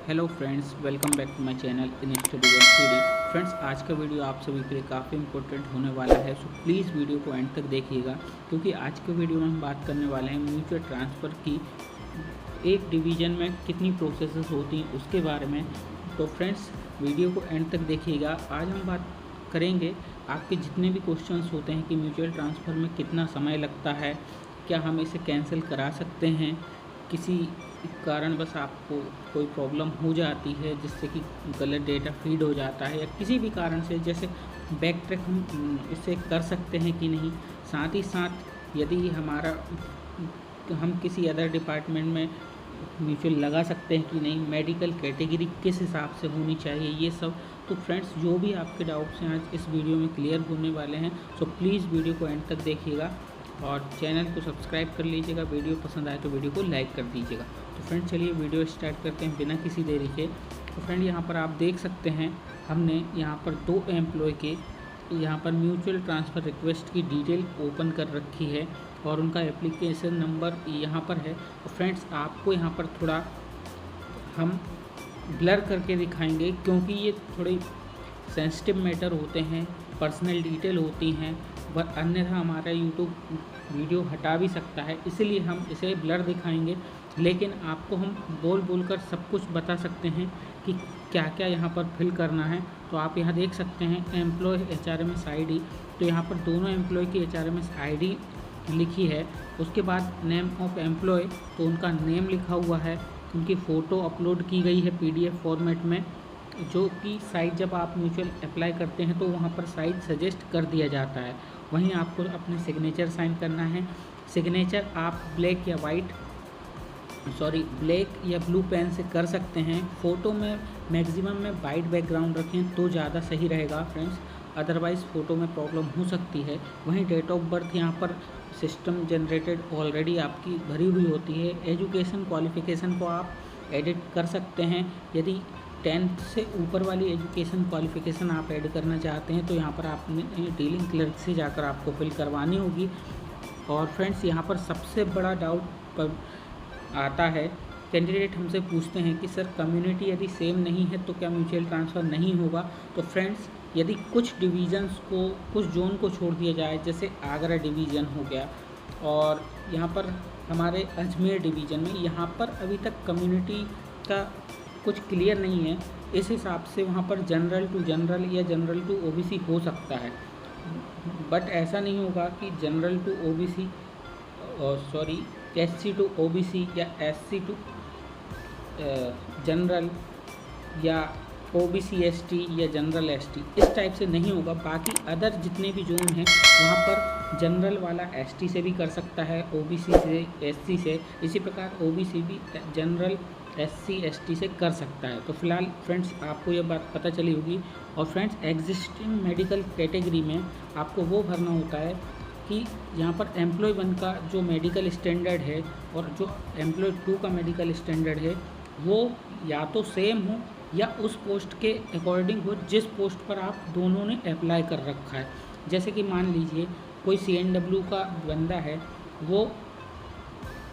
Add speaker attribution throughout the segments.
Speaker 1: Hello friends, welcome back to my channel in study world three. Friends, आज का video आप सभी के लिए काफ़ी इंपॉर्टेंट होने वाला है, सो प्लीज़ वीडियो को एंड तक देखिएगा क्योंकि आज के वीडियो में हम बात करने वाले हैं म्यूचुअल ट्रांसफ़र की एक डिवीज़न में कितनी प्रोसेसेस होती हैं उसके बारे में। तो फ्रेंड्स, वीडियो को एंड तक देखिएगा। आज हम बात करेंगे आपके जितने भी क्वेश्चंस होते हैं कि म्यूचुअल ट्रांसफ़र में कितना समय लगता है, क्या हम इसे कैंसिल करा सकते हैं, किसी कारण बस आपको कोई प्रॉब्लम हो जाती है जिससे कि गलत डेटा फीड हो जाता है, या किसी भी कारण से जैसे बैक ट्रैक हम इसे कर सकते हैं कि नहीं। साथ ही साथ यदि हम किसी अदर डिपार्टमेंट में म्यूचुअल लगा सकते हैं कि नहीं, मेडिकल कैटेगरी किस हिसाब से होनी चाहिए, ये सब। तो फ्रेंड्स, जो भी आपके डाउट्स हैं आज इस वीडियो में क्लियर होने वाले हैं, सो प्लीज़ वीडियो को एंड तक देखिएगा और चैनल को सब्सक्राइब कर लीजिएगा। वीडियो पसंद आए तो वीडियो को लाइक कर दीजिएगा। तो फ्रेंड, चलिए वीडियो स्टार्ट करते हैं बिना किसी देरी के। तो फ्रेंड, यहाँ पर आप देख सकते हैं हमने यहाँ पर 2 एम्प्लॉय के यहाँ पर म्यूचुअल ट्रांसफ़र रिक्वेस्ट की डिटेल ओपन कर रखी है और उनका एप्लीकेशन नंबर यहाँ पर है। तो फ्रेंड्स, आपको यहाँ पर थोड़ा हम ब्लर करके दिखाएंगे क्योंकि ये थोड़े सेंसिटिव मैटर होते हैं, पर्सनल डिटेल होती हैं, वह अन्यथा हमारा यूट्यूब वीडियो हटा भी सकता है, इसलिए हम इसे ब्लर दिखाएंगे। लेकिन आपको हम बोल कर सब कुछ बता सकते हैं कि क्या क्या यहाँ पर फिल करना है। तो आप यहाँ देख सकते हैं एम्प्लॉय HRMS ID। तो यहाँ पर दोनों एम्प्लॉय की HRMS ID लिखी है। उसके बाद नेम ऑफ एम्प्लॉय, तो उनका नेम लिखा हुआ है, उनकी फ़ोटो अपलोड की गई है PDF फॉर्मेट में, जो कि साइट जब आप म्यूचुअल अप्लाई करते हैं तो वहाँ पर साइट सजेस्ट कर दिया जाता है। वहीं आपको अपने सिग्नेचर साइन करना है। सिग्नेचर आप ब्लैक या ब्लू पेन से कर सकते हैं। फ़ोटो में मैक्सिमम में वाइट बैकग्राउंड रखें तो ज़्यादा सही रहेगा फ्रेंड्स, अदरवाइज़ फ़ोटो में प्रॉब्लम हो सकती है। वहीं डेट ऑफ बर्थ यहाँ पर सिस्टम जनरेटेड ऑलरेडी आपकी भरी हुई होती है। एजुकेशन क्वालिफ़िकेशन को आप एडिट कर सकते हैं। यदि 10th से ऊपर वाली एजुकेशन क्वालिफ़िकेशन आप ऐड करना चाहते हैं तो यहाँ पर आपने डीलिंग क्लर्क से जाकर आपको फिल करवानी होगी। और फ्रेंड्स, यहाँ पर सबसे बड़ा डाउट आता है, कैंडिडेट हमसे पूछते हैं कि सर कम्युनिटी यदि सेम नहीं है तो क्या म्यूचुअल ट्रांसफ़र नहीं होगा। तो फ्रेंड्स, यदि कुछ डिवीज़न्स को, कुछ जोन को छोड़ दिया जाए, जैसे आगरा डिवीज़न हो गया और यहाँ पर हमारे अजमेर डिवीज़न में, यहाँ पर अभी तक कम्युनिटी का कुछ क्लियर नहीं है, इस हिसाब से वहाँ पर जनरल टू जनरल या जनरल टू OBC हो सकता है। बट ऐसा नहीं होगा कि general to OBC SC to OBC या SC टू जनरल या OBC ST या जनरल ST, इस टाइप से नहीं होगा। बाकी अदर जितने भी जोन हैं वहाँ पर जनरल वाला ST से भी कर सकता है, OBC से, SC से, इसी प्रकार OBC भी जनरल SC ST से कर सकता है। तो फिलहाल फ्रेंड्स, आपको यह बात पता चली होगी। और फ्रेंड्स, एग्जिस्टिंग मेडिकल कैटेगरी में आपको वो भरना होता है कि यहाँ पर एम्प्लॉय 1 का जो मेडिकल स्टैंडर्ड है और जो एम्प्लॉय 2 का मेडिकल स्टैंडर्ड है वो या तो सेम हो या उस पोस्ट के अकॉर्डिंग हो जिस पोस्ट पर आप दोनों ने अप्लाई कर रखा है। जैसे कि मान लीजिए कोई CNW का बंदा है, वो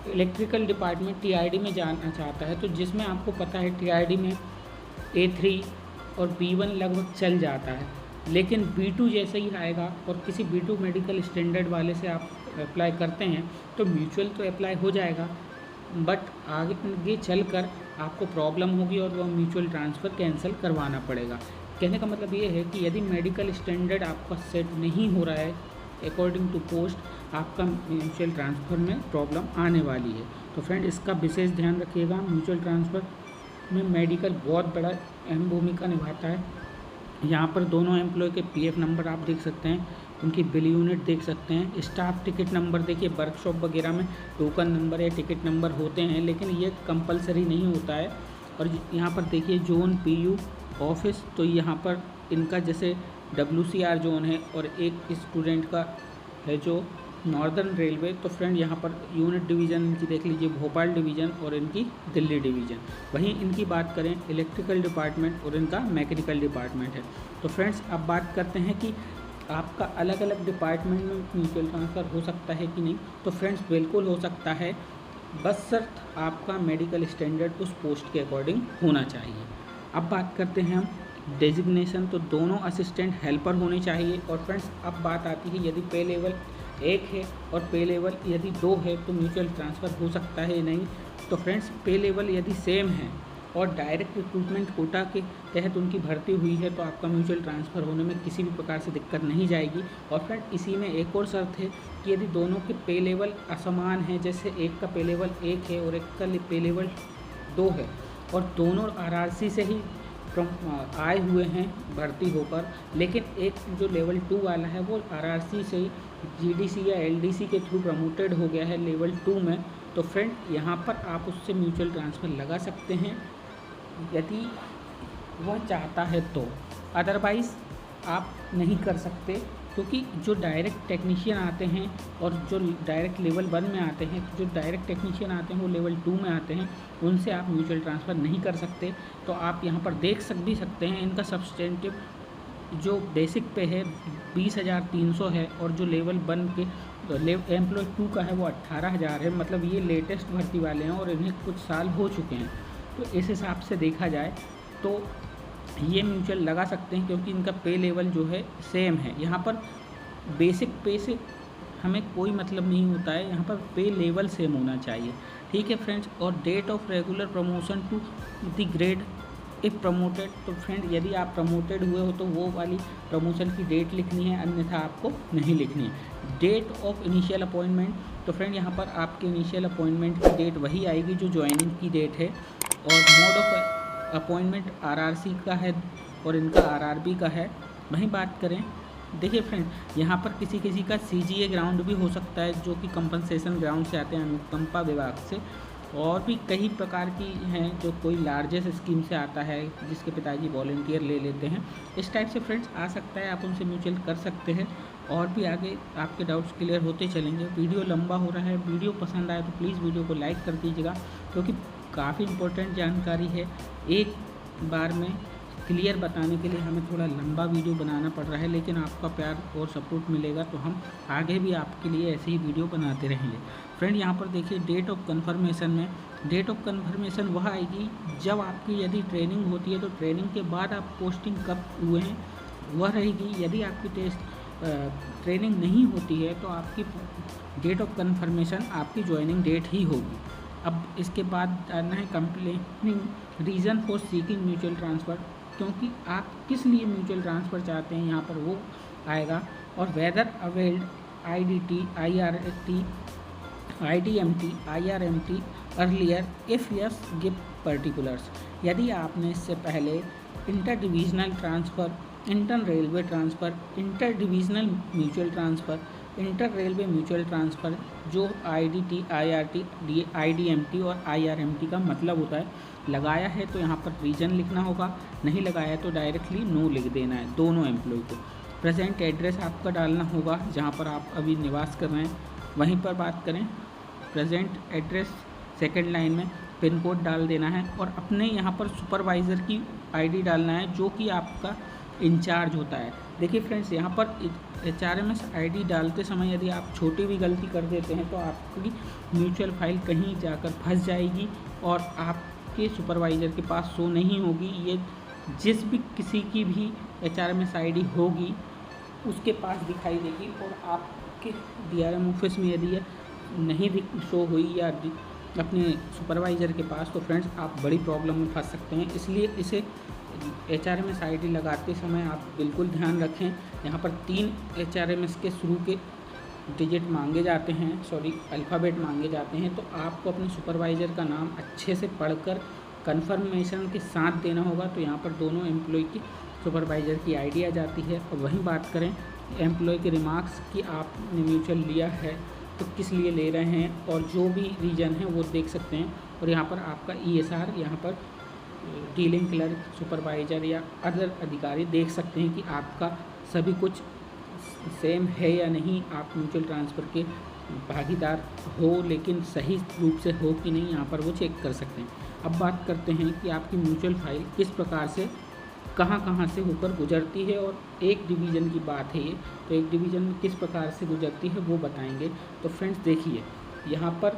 Speaker 1: इलेक्ट्रिकल डिपार्टमेंट TID में जाना चाहता है, तो जिसमें आपको पता है TID में A3 और B1 लगभग चल जाता है, लेकिन B2 जैसे ही आएगा और किसी B2 मेडिकल स्टैंडर्ड वाले से आप अप्लाई करते हैं तो म्यूचुअल तो अप्लाई हो जाएगा, बट आगे चलकर आपको प्रॉब्लम होगी और वह म्यूचुअल ट्रांसफ़र कैंसिल करवाना पड़ेगा। कहने का मतलब ये है कि यदि मेडिकल स्टैंडर्ड आपका सेट नहीं हो रहा है अकॉर्डिंग टू पोस्ट, आपका म्यूचुअल ट्रांसफ़र में प्रॉब्लम आने वाली है। तो फ्रेंड, इसका विशेष ध्यान रखिएगा। म्यूचुअल ट्रांसफ़र में मेडिकल बहुत बड़ा अहम भूमिका निभाता है। यहाँ पर दोनों एम्प्लॉय के PF नंबर आप देख सकते हैं, उनकी बिल यूनिट देख सकते हैं, स्टाफ टिकट नंबर देखिए, वर्कशॉप वगैरह में टोकन नंबर या टिकट नंबर होते हैं लेकिन ये कंपलसरी नहीं होता है। और यहाँ पर देखिए जोन PU ऑफिस, तो यहाँ पर इनका जैसे WCR जोन है और एक स्टूडेंट का है जो नॉर्दर्न रेलवे। तो फ्रेंड, यहाँ पर यूनिट डिवीज़न इनकी देख लीजिए, भोपाल डिवीज़न और इनकी दिल्ली डिवीज़न। वहीं इनकी बात करें इलेक्ट्रिकल डिपार्टमेंट और इनका मैकेनिकल डिपार्टमेंट है। तो फ्रेंड्स, अब बात करते हैं कि आपका अलग अलग डिपार्टमेंट में म्यूचुअल ट्रांसफ़र हो सकता है कि नहीं। तो फ्रेंड्स, बिल्कुल हो सकता है। बशर्त आपका मेडिकल स्टैंडर्ड उस पोस्ट के अकॉर्डिंग होना चाहिए। अब बात करते हैं हम डेजिग्नेशन, तो दोनों असिस्टेंट हेल्पर होने चाहिए। और फ्रेंड्स अब बात आती है यदि पे लेवल 1 है और पे लेवल यदि 2 है तो म्यूचुअल ट्रांसफ़र हो सकता है नहीं। तो फ्रेंड्स पे लेवल यदि सेम है और डायरेक्ट रिक्रूटमेंट कोटा के तहत उनकी भर्ती हुई है तो आपका म्यूचुअल ट्रांसफ़र होने में किसी भी प्रकार से दिक्कत नहीं जाएगी। और फ्रेंड इसी में एक और शर्त है कि यदि दोनों के पे लेवल असमान हैं, जैसे एक का पे लेवल 1 है और एक का पे लेवल 2 है और दोनों आरआरसी से ही आए हुए हैं भर्ती होकर, लेकिन एक जो लेवल 2 वाला है वो आरआरसी से ही जीडीसी या एलडीसी के थ्रू प्रमोटेड हो गया है लेवल 2 में, तो फ्रेंड यहाँ पर आप उससे म्यूचुअल ट्रांसफ़र लगा सकते हैं यदि वह चाहता है तो। अदरवाइज़ आप नहीं कर सकते, क्योंकि जो डायरेक्ट टेक्नीशियन आते हैं और जो डायरेक्ट लेवल 1 में आते हैं, जो डायरेक्ट टेक्नीशियन आते हैं वो लेवल 2 में आते हैं, उनसे आप म्यूचुअल ट्रांसफ़र नहीं कर सकते। तो आप यहाँ पर देख भी सकते हैं इनका सब्सटेंटिव जो बेसिक पे है 20,300 है और जो लेवल 1 के एम्प्लॉय 2 का है वो 18,000 है। मतलब ये लेटेस्ट भर्ती वाले हैं और इन्हें कुछ साल हो चुके हैं। तो इस हिसाब से देखा जाए तो ये म्यूचुअल लगा सकते हैं, क्योंकि इनका पे लेवल जो है सेम है। यहाँ पर बेसिक पे से हमें कोई मतलब नहीं होता है, यहाँ पर पे लेवल सेम होना चाहिए। ठीक है फ्रेंड्स। और date of regular promotion to the grade if promoted, तो फ्रेंड यदि आप प्रमोटेड हुए हो तो वो वाली प्रमोशन की डेट लिखनी है, अन्यथा आपको नहीं लिखनी है। डेट ऑफ इनिशियल अपॉइंटमेंट, तो फ्रेंड यहाँ पर आपके इनिशियल अपॉइंटमेंट की डेट वही आएगी जो ज्वाइनिंग की डेट है। और मोड ऑफ अपॉइंटमेंट आरआरसी का है और इनका आरआरबी का है। वहीं बात करें, देखिए फ्रेंड यहाँ पर किसी किसी का सीजीए ग्राउंड भी हो सकता है जो कि कंपनसेशन ग्राउंड से आते हैं अनुकंपा विभाग से, और भी कई प्रकार की हैं जो कोई लार्जेस्ट स्कीम से आता है जिसके पिताजी वॉलंटियर ले लेते हैं। इस टाइप से फ्रेंड्स आ सकता है, आप उनसे म्यूचुअल कर सकते हैं और भी आगे आपके डाउट्स क्लियर होते चलेंगे। वीडियो लंबा हो रहा है, वीडियो पसंद आए तो प्लीज़ वीडियो को लाइक कर दीजिएगा, क्योंकि काफ़ी इम्पोर्टेंट जानकारी है। एक बार में क्लियर बताने के लिए हमें थोड़ा लंबा वीडियो बनाना पड़ रहा है, लेकिन आपका प्यार और सपोर्ट मिलेगा तो हम आगे भी आपके लिए ऐसे ही वीडियो बनाते रहेंगे। फ्रेंड यहाँ पर देखिए डेट ऑफ कन्फर्मेशन में, डेट ऑफ कन्फर्मेशन वह आएगी जब आपकी यदि ट्रेनिंग होती है, तो ट्रेनिंग के बाद आप पोस्टिंग कब हुए हैं वह रहेगी। यदि आपकी ट्रेनिंग नहीं होती है तो आपकी डेट ऑफ कन्फर्मेशन आपकी ज्वाइनिंग डेट ही होगी। अब इसके बाद जानना है complaining reason for seeking mutual transfer, क्योंकि आप किस लिए म्यूचुअल ट्रांसफ़र चाहते हैं यहाँ पर वो आएगा। और whether availed IDT, IRT, IDMT, IRMT earlier, if yes give particulars. यदि आपने इससे पहले inter divisional transfer, inter railway transfer, inter divisional mutual transfer, inter railway mutual transfer जो आईडीटी, आईआरटी, आईडीएमटी और आईआरएमटी का मतलब होता है, लगाया है तो यहाँ पर रीजन लिखना होगा, नहीं लगाया है तो डायरेक्टली नो लिख देना है दोनों एम्प्लॉय को। प्रेजेंट एड्रेस आपका डालना होगा जहाँ पर आप अभी निवास कर रहे हैं, वहीं पर बात करें प्रेजेंट एड्रेस सेकंड लाइन में पिन कोड डाल देना है और अपने यहाँ पर सुपरवाइज़र की आईडी डालना है जो कि आपका इंचार्ज होता है। देखिए फ्रेंड्स यहाँ पर HRMS आईडी डालते समय यदि आप छोटी भी गलती कर देते हैं तो आपकी म्यूचुअल फाइल कहीं जाकर फंस जाएगी और आपके सुपरवाइज़र के पास शो नहीं होगी। ये जिस भी किसी की भी HRMS आईडी होगी उसके पास दिखाई देगी और आपके DRM ऑफिस में यदि नहीं शो हुई या अपने सुपरवाइज़र के पास, तो फ्रेंड्स आप बड़ी प्रॉब्लम में फंस सकते हैं। इसलिए इसे HRMS आईडी लगाते समय आप बिल्कुल ध्यान रखें। यहाँ पर 3 HRMS के शुरू के डिजिट मांगे जाते हैं, अल्फ़ाबेट मांगे जाते हैं, तो आपको अपने सुपरवाइज़र का नाम अच्छे से पढ़कर कंफर्मेशन के साथ देना होगा। तो यहाँ पर दोनों एम्प्लॉय की सुपरवाइज़र की आईडी आ जाती है। और वहीं बात करें एम्प्लॉय के रिमार्क्स कि आपने म्यूचुअल लिया है तो किस लिए ले रहे हैं और जो भी रीज़न है वो देख सकते हैं। और यहाँ पर आपका ESR, यहाँ पर डीलिंग क्लर्क, सुपरवाइज़र या अदर अधिकारी देख सकते हैं कि आपका सभी कुछ सेम है या नहीं, आप म्यूचुअल ट्रांसफ़र के भागीदार हो लेकिन सही रूप से हो कि नहीं, यहाँ पर वो चेक कर सकते हैं। अब बात करते हैं कि आपकी म्यूचुअल फाइल किस प्रकार से कहाँ से होकर गुजरती है, और एक डिवीज़न की बात है ये, तो एक डिवीज़न में किस प्रकार से गुजरती है वो बताएंगे। तो फ्रेंड्स देखिए यहाँ पर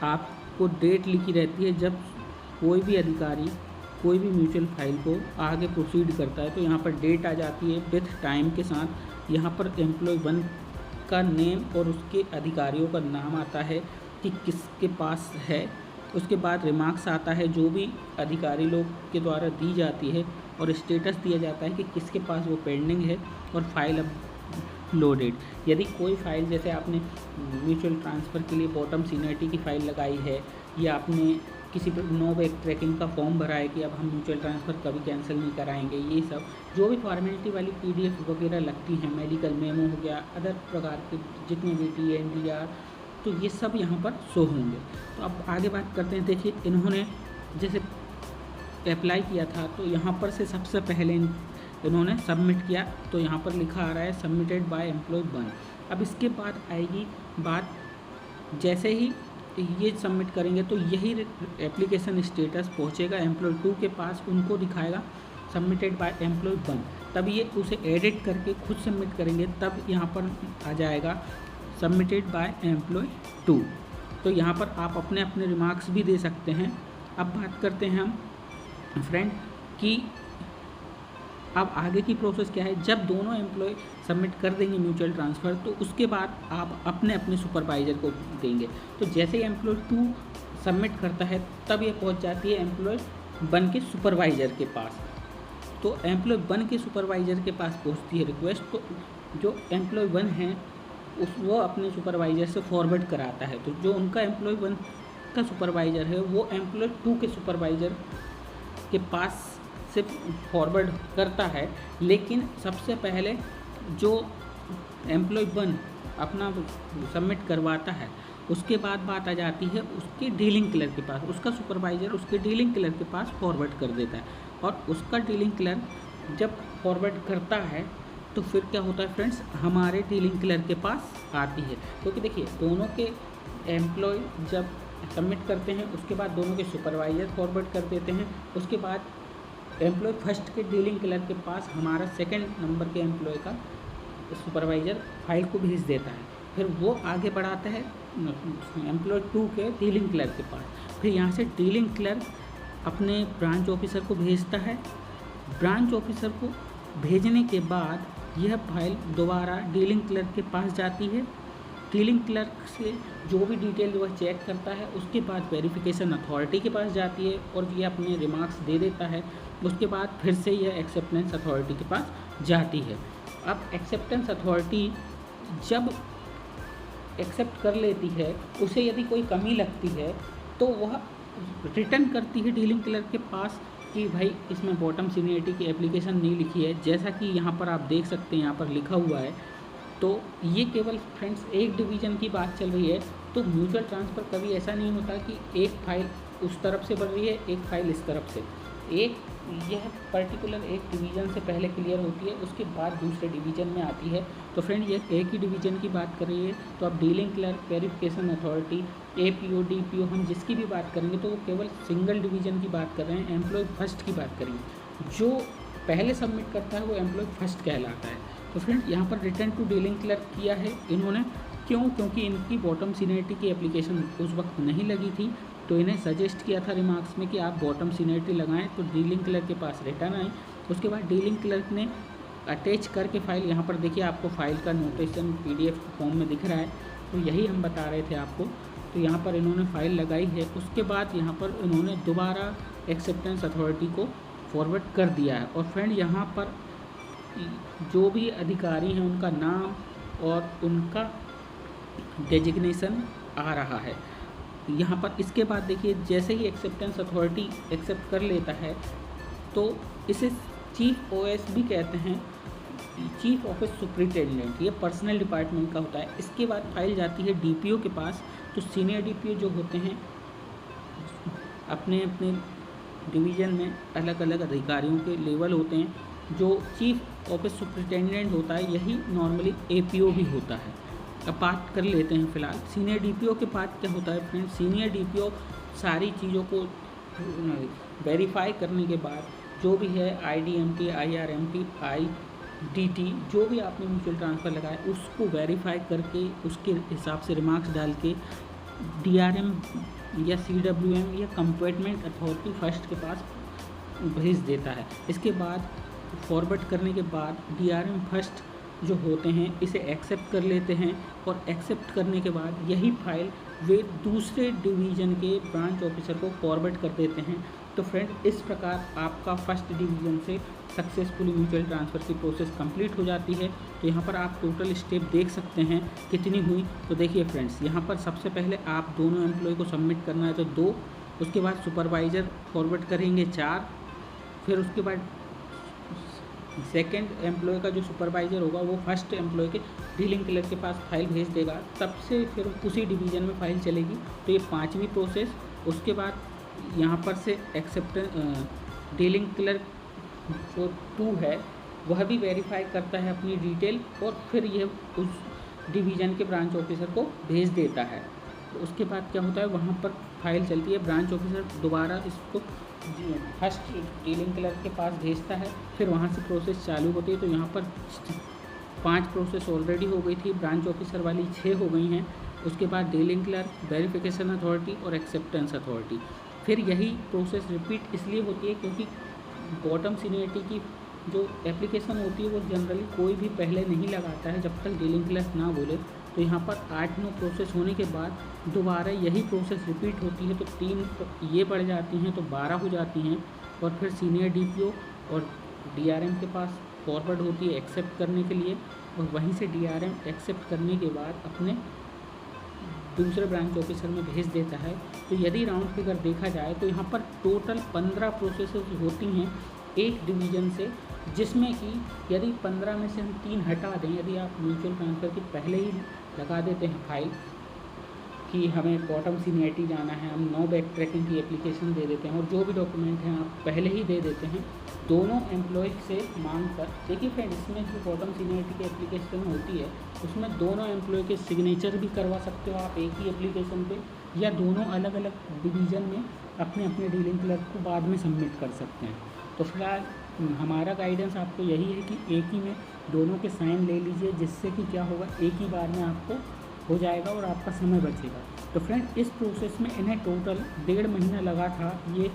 Speaker 1: आपको डेट लिखी रहती है जब कोई भी अधिकारी कोई भी म्यूचुअल फाइल को आगे प्रोसीड करता है, तो यहाँ पर डेट आ जाती है विथ टाइम के साथ। यहाँ पर एम्प्लॉय 1 का नेम और उसके अधिकारियों का नाम आता है कि किसके पास है। उसके बाद रिमार्क्स आता है जो भी अधिकारी लोग के द्वारा दी जाती है, और स्टेटस दिया जाता है कि किसके पास वो पेंडिंग है और फाइल अपलोडेड। यदि कोई फाइल, जैसे आपने म्यूचुअल ट्रांसफ़र के लिए बॉटम सीनियरिटी की फ़ाइल लगाई है, या आपने किसी पर नो बैक ट्रैकिंग का फॉर्म भरा है कि अब हम म्यूचुअल ट्रांसफ़र कभी कैंसिल नहीं कराएंगे, ये सब जो भी फॉर्मेलिटी वाली PDF वगैरह लगती हैं, मेडिकल मेमो हो गया, अदर प्रकार के जितने भी TNDR, तो ये सब यहाँ पर शो होंगे। तो अब आगे बात करते हैं। देखिए, इन्होंने जैसे अप्लाई किया था, तो यहाँ पर से सबसे पहले इन्होंने सबमिट किया, तो यहाँ पर लिखा आ रहा है सबमिटेड बाय एम्प्लॉय 1। अब इसके बाद आएगी बात, जैसे ही ये सबमिट करेंगे तो यही एप्लीकेशन स्टेटस पहुँचेगा एम्प्लॉय 2 के पास, उनको दिखाएगा सबमिटेड बाय एम्प्लॉय 1। तब ये उसे एडिट करके खुद सबमिट करेंगे, तब यहाँ पर आ जाएगा सबमिटेड बाय एम्प्लॉय 2। तो यहाँ पर आप अपने अपने रिमार्क्स भी दे सकते हैं। अब बात करते हैं हम फ्रेंड कि अब आगे की प्रोसेस क्या है। जब दोनों एम्प्लॉय सबमिट कर देंगे म्यूचुअल ट्रांसफ़र, तो उसके बाद आप अपने अपने सुपरवाइज़र को देंगे। तो जैसे ही एम्प्लॉय 2 सबमिट करता है, तब ये पहुंच जाती है एम्प्लॉय 1 के सुपरवाइज़र के पास। तो एम्प्लॉय 1 के सुपरवाइज़र के पास पहुंचती है रिक्वेस्ट, तो जो एम्प्लॉय 1 है वो अपने सुपरवाइज़र से फॉरवर्ड कराता है। तो जो उनका एम्प्लॉय 1 का सुपरवाइज़र है, वो एम्प्लॉय 2 के सुपरवाइज़र के पास से फॉरवर्ड करता है। लेकिन सबसे पहले जो एम्प्लॉय 1 अपना सबमिट करवाता है, उसके बाद बात आ जाती है उसके डीलिंग क्लर्क के पास। उसका सुपरवाइज़र उसके डीलिंग क्लर्क के पास फॉरवर्ड कर देता है, और उसका डीलिंग क्लर्क जब फॉरवर्ड करता है, तो फिर क्या होता है फ्रेंड्स, हमारे डीलिंग क्लर्क के पास आती है। क्योंकि देखिए, दोनों के एम्प्लॉय जब सबमिट करते हैं, उसके बाद दोनों के सुपरवाइज़र फॉरवर्ड कर देते हैं। उसके बाद एम्प्लॉय फर्स्ट के डीलिंग क्लर्क के पास हमारा सेकंड नंबर के एम्प्लॉय का सुपरवाइज़र फाइल को भेज देता है। फिर वो आगे बढ़ाता है एम्प्लॉय 2 के डीलिंग क्लर्क के पास। फिर यहाँ से डीलिंग क्लर्क अपने ब्रांच ऑफिसर को भेजता है। ब्रांच ऑफिसर को भेजने के बाद यह फाइल दोबारा डीलिंग क्लर्क के पास जाती है। डीलिंग क्लर्क से जो भी डिटेल वह चेक करता है, उसके बाद वेरिफिकेशन अथॉरिटी के पास जाती है, और ये अपने रिमार्क्स दे देता है। उसके बाद फिर से यह एक्सेप्टेंस अथॉरिटी के पास जाती है। अब एक्सेप्टेंस अथॉरिटी जब एक्सेप्ट कर लेती है, उसे यदि कोई कमी लगती है, तो वह रिटर्न करती है डीलिंग क्लर्क के पास कि भाई इसमें बॉटम सीनियरिटी की एप्लीकेशन नहीं लिखी है, जैसा कि यहाँ पर आप देख सकते हैं, यहाँ पर लिखा हुआ है। तो ये केवल फ्रेंड्स एक डिवीज़न की बात चल रही है। तो म्यूचुअल ट्रांसफ़र कभी ऐसा नहीं होता कि एक फाइल उस तरफ से बढ़ रही है, एक फाइल इस तरफ से। एक यह पर्टिकुलर एक डिवीज़न से पहले क्लियर होती है, उसके बाद दूसरे डिवीज़न में आती है। तो फ्रेंड, ये एक ही डिवीज़न की बात कर रही है। तो अब dealing clerk, verification authority, APO, DPO, हम जिसकी भी बात करेंगे तो वो केवल सिंगल डिवीज़न की बात कर रहे हैं, एम्प्लॉय फर्स्ट की बात करेंगे। जो पहले सबमिट करता है वो एम्प्लॉय फर्स्ट कहलाता है। तो फ्रेंड, यहाँ पर रिटर्न टू डीलिंग क्लर्क किया है इन्होंने। क्यों? क्योंकि इनकी बॉटम सीनियरिटी की एप्लीकेशन उस वक्त नहीं लगी थी, तो इन्हें सजेस्ट किया था रिमार्क्स में कि आप बॉटम सीनियरिटी लगाएं। तो डीलिंग क्लर्क के पास रिटर्न आई। उसके बाद डीलिंग क्लर्क ने अटैच करके फाइल, यहाँ पर देखिए आपको फाइल का नोटेशन PDF फॉर्म में दिख रहा है, तो यही हम बता रहे थे आपको। तो यहाँ पर इन्होंने फाइल लगाई है। उसके बाद यहाँ पर इन्होंने दोबारा एक्सेप्टेंस अथॉरिटी को फॉरवर्ड कर दिया है। और फ्रेंड, यहाँ पर जो भी अधिकारी हैं उनका नाम और उनका डेजिग्नेशन आ रहा है यहाँ पर। इसके बाद देखिए, जैसे ही एक्सेप्टेंस अथॉरिटी एक्सेप्ट कर लेता है, तो इसे चीफ OS भी कहते हैं, चीफ ऑफिस सुपरिटेंडेंट। ये पर्सनल डिपार्टमेंट का होता है। इसके बाद फाइल जाती है DPO के पास। तो सीनियर DPO जो होते हैं, अपने अपने डिवीज़न में अलग अलग अधिकारियों के लेवल होते हैं। जो चीफ ऑफिस सुपरिटेंडेंट होता है, यही नॉर्मली APO भी होता है। अब बात कर लेते हैं फ़िलहाल सीनियर DPO के बाद क्या होता है फ्रेंड्स। सीनियर DPO सारी चीज़ों को वेरीफाई करने के बाद, जो भी है IDMT, IRMT, IDT, जो भी आपने म्यूचुअल ट्रांसफ़र लगाया, उसको वेरीफाई करके उसके हिसाब से रिमार्क्स डाल के DRM या CWM या कंपार्टमेंट अथॉरिटी फर्स्ट के पास भेज देता है। इसके बाद फॉरवर्ड करने के बाद DRM फर्स्ट जो होते हैं इसे एक्सेप्ट कर लेते हैं, और एक्सेप्ट करने के बाद यही फाइल वे दूसरे डिवीज़न के ब्रांच ऑफिसर को फॉरवर्ड कर देते हैं। तो फ्रेंड, इस प्रकार आपका फर्स्ट डिवीज़न से सक्सेसफुली म्यूचुअल ट्रांसफ़र की प्रोसेस कंप्लीट हो जाती है। तो यहाँ पर आप टोटल स्टेप देख सकते हैं कितनी हुई। तो देखिए फ्रेंड्स, यहाँ पर सबसे पहले आप दोनों एम्प्लॉय को सबमिट करना है तो 2, उसके बाद सुपरवाइज़र फॉरवर्ड करेंगे 4, फिर उसके बाद सेकंड एम्प्लॉय का जो सुपरवाइज़र होगा वो फर्स्ट एम्प्लॉय के डीलिंग क्लर्क के पास फाइल भेज देगा, तब से फिर उसी डिवीज़न में फाइल चलेगी। तो ये 5वीं प्रोसेस। उसके बाद यहाँ पर से एक्सेप्टेंस डीलिंग क्लर्क जो 2 है वह भी वेरीफाई करता है अपनी डिटेल, और फिर ये उस डिवीज़न के ब्रांच ऑफिसर को भेज देता है। तो उसके बाद क्या होता है, वहाँ पर फाइल चलती है, ब्रांच ऑफिसर दोबारा इसको फर्स्ट डीलिंग क्लर्क के पास भेजता है, फिर वहाँ से प्रोसेस चालू होती है। तो यहाँ पर 5 प्रोसेस ऑलरेडी हो गई थी, ब्रांच ऑफिसर वाली 6 हो गई हैं। उसके बाद डीलिंग क्लर्क, वेरिफिकेशन अथॉरिटी और एक्सेप्टेंस अथॉरिटी। फिर यही प्रोसेस रिपीट इसलिए होती है क्योंकि बॉटम सीनियरिटी की जो एप्लीकेशन होती है वो जनरली कोई भी पहले नहीं लगाता है जब तक डीलिंग क्लर्क ना बोले। तो यहाँ पर 8-9 प्रोसेस होने के बाद दोबारा यही प्रोसेस रिपीट होती है, तो 3 ये बढ़ जाती हैं तो 12 हो जाती हैं, और फिर सीनियर DPO और DRM के पास फॉरवर्ड होती है एक्सेप्ट करने के लिए, और वहीं से DRM एक्सेप्ट करने के बाद अपने दूसरे ब्रांच ऑफिसर में भेज देता है। तो यदि राउंड फिगर देखा जाए तो यहाँ पर टोटल 15 प्रोसेसेस होती हैं एक डिवीज़न से, जिसमें कि यदि 15 में से हम 3 हटा दें, यदि आप म्यूचुअल ट्रांसफ़र के पहले ही लगा देते हैं फाइल कि हमें बॉटम सीनियरिटी जाना है, हम नो बैक ट्रैकिंग की एप्लीकेशन दे देते हैं, और जो भी डॉक्यूमेंट हैं आप पहले ही दे देते हैं दोनों एम्प्लॉय से मांग कर। देखिए फ्रेंड, इसमें जो बॉटम सीनियरिटी की एप्लीकेशन होती है उसमें दोनों एम्प्लॉय के सिग्नेचर भी करवा सकते हो आप एक ही एप्लीकेशन पे, या दोनों अलग अलग डिवीज़न में अपने अपने डीलिंग क्लर्क को बाद में सबमिट कर सकते हैं। तो फिलहाल हमारा गाइडेंस आपको यही है कि एक ही में दोनों के साइन ले लीजिए, जिससे कि क्या होगा, एक ही बार में आपको हो जाएगा और आपका समय बचेगा। तो फ्रेंड, इस प्रोसेस में इन्हें टोटल 1.5 महीना लगा था ये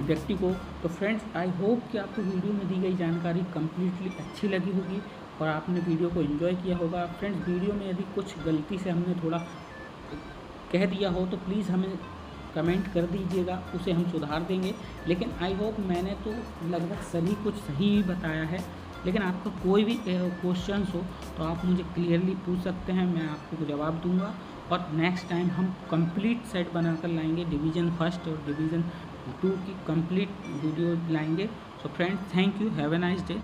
Speaker 1: व्यक्ति को। तो फ्रेंड्स, आई होप कि आपको वीडियो में दी गई जानकारी कम्प्लीटली अच्छी लगी होगी और आपने वीडियो को एंजॉय किया होगा। फ्रेंड्स, वीडियो में यदि कुछ गलती से हमने थोड़ा कह दिया हो तो प्लीज़ हमें कमेंट कर दीजिएगा, उसे हम सुधार देंगे। लेकिन आई होप मैंने तो लगभग सभी कुछ सही ही बताया है। लेकिन आपका कोई भी क्वेश्चंस हो तो आप मुझे क्लियरली पूछ सकते हैं, मैं आपको जवाब दूंगा। और नेक्स्ट टाइम हम कंप्लीट सेट बनाकर लाएंगे, डिवीज़न फर्स्ट और डिवीज़न 2 की कंप्लीट वीडियो लाएंगे। So friends, thank you, have a nice day.